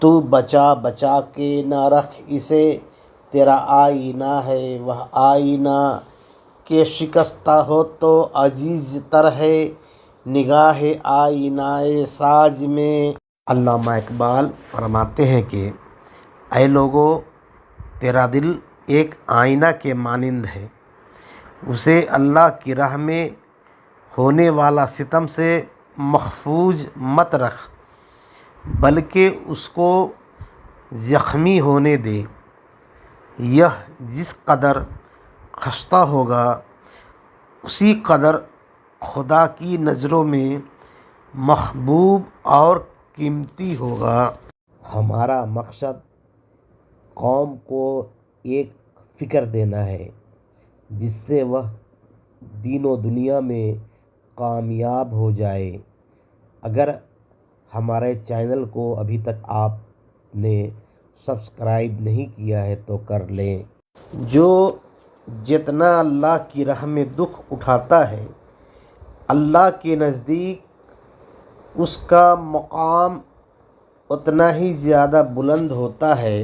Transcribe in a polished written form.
تو بچا بچا کے نہ رکھ اسے، تیرا آئینہ ہے وہ آئینہ کہ شکستہ ہو تو عزیز تر ہے نگاہ آئینہ ساز میں۔ علامہ اقبال فرماتے ہیں کہ اے لوگو، تیرا دل ایک آئینہ کے مانند ہے، اسے اللہ کی راہ میں ہونے والا ستم سے محفوظ مت رکھ، بلکہ اس کو زخمی ہونے دے۔ یہ جس قدر خستہ ہوگا اسی قدر خدا کی نظروں میں محبوب اور قیمتی ہوگا۔ ہمارا مقصد قوم کو ایک فکر دینا ہے جس سے وہ دین و دنیا میں کامیاب ہو جائے۔ اگر ہمارے چینل کو ابھی تک آپ نے سبسکرائب نہیں کیا ہے تو کر لیں۔ جو جتنا اللہ کی راہ میں دکھ اٹھاتا ہے، اللہ کے نزدیک اس کا مقام اتنا ہی زیادہ بلند ہوتا ہے۔